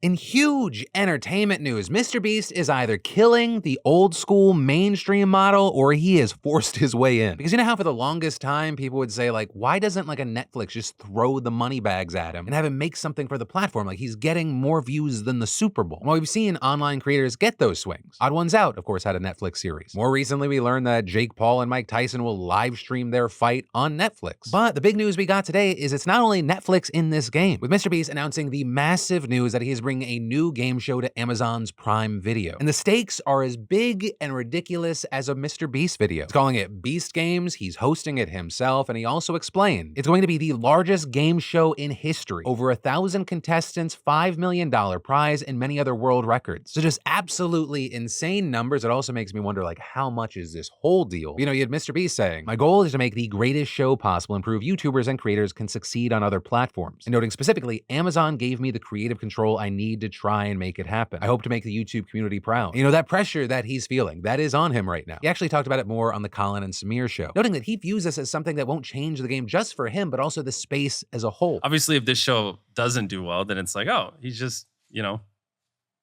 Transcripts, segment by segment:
In huge entertainment news, MrBeast is either killing the old school mainstream model or he has forced his way in. Because you know how for the longest time people would say like, why doesn't like a Netflix just throw the money bags at him and have him make something for the platform? Like he's getting more views than the Super Bowl. Well, we've seen online creators get those swings. Odd Ones Out, of course, had a Netflix series. More recently, we learned that Jake Paul and Mike Tyson will live stream their fight on Netflix. But the big news we got today is it's not only Netflix in this game, with MrBeast announcing the massive news that he is bringing a new game show to Amazon's Prime Video. And the stakes are as big and ridiculous as a MrBeast video. He's calling it Beast Games, he's hosting it himself, and he also explained it's going to be the largest game show in history. Over 1,000 contestants, $5 million prize, and many other world records. So just absolutely insane numbers. It also makes me wonder, like, how much is this whole deal? You know, you had MrBeast saying, my goal is to make the greatest show possible and prove YouTubers and creators can succeed on other platforms. And noting specifically, Amazon gave me the creative control I need to try and make it happen. I hope to make the YouTube community proud. You know, that pressure that he's feeling, that is on him right now. He actually talked about it more on the Colin and Samir show, noting that he views this as something that won't change the game just for him, but also the space as a whole. Obviously, if this show doesn't do well, then it's like, oh, he's just, you know,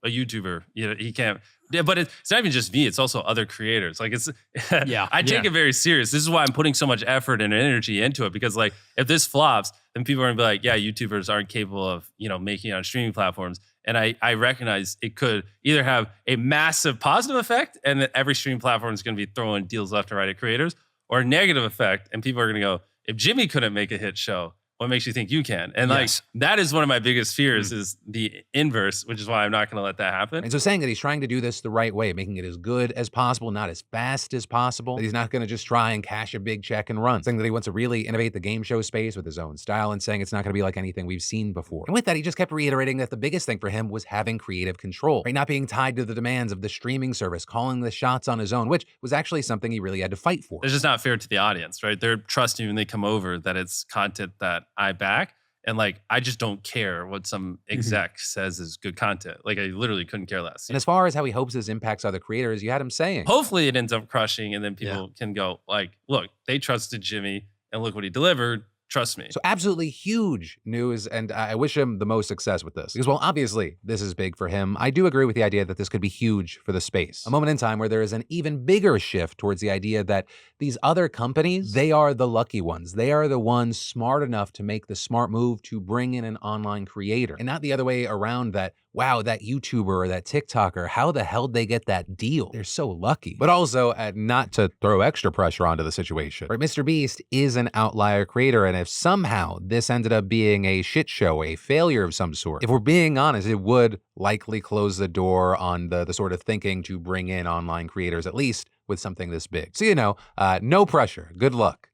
a YouTuber. You know, he can't. Yeah, but it's not even just me, it's also other creators. Like it's, I take it very serious. This is why I'm putting so much effort and energy into it, because like if this flops, then people are gonna be like, yeah, YouTubers aren't capable of, you know, making it on streaming platforms. And I recognize it could either have a massive positive effect and that every streaming platform is gonna be throwing deals left and right at creators, or a negative effect and people are gonna go, if Jimmy couldn't make a hit show, what makes you think you can? And like, that is one of my biggest fears is the inverse, which is why I'm not going to let that happen. And so saying that he's trying to do this the right way, making it as good as possible, not as fast as possible, that he's not going to just try and cash a big check and run. Saying that he wants to really innovate the game show space with his own style and saying it's not going to be like anything we've seen before. And with that, he just kept reiterating that the biggest thing for him was having creative control, right? Not being tied to the demands of the streaming service, calling the shots on his own, which was actually something he really had to fight for. It's just not fair to the audience, right? They're trusting when they come over that it's content that I back. And like, I just don't care what some exec says is good content. Like I literally couldn't care less. And as far as how he hopes this impacts other creators, you had him saying, hopefully it ends up crushing and then people can go like, look, they trusted Jimmy and look what he delivered. Trust me. So absolutely huge news, and I wish him the most success with this. Because, well, obviously, this is big for him. I do agree with the idea that this could be huge for the space. A moment in time where there is an even bigger shift towards the idea that these other companies, they are the lucky ones. They are the ones smart enough to make the smart move to bring in an online creator. And not the other way around that, wow, that YouTuber or that TikToker, how the hell did they get that deal? They're so lucky. But also, not to throw extra pressure onto the situation, right? MrBeast is an outlier creator, and if somehow this ended up being a shit show, a failure of some sort, if we're being honest, it would likely close the door on the sort of thinking to bring in online creators, at least with something this big. So, you know, no pressure. Good luck.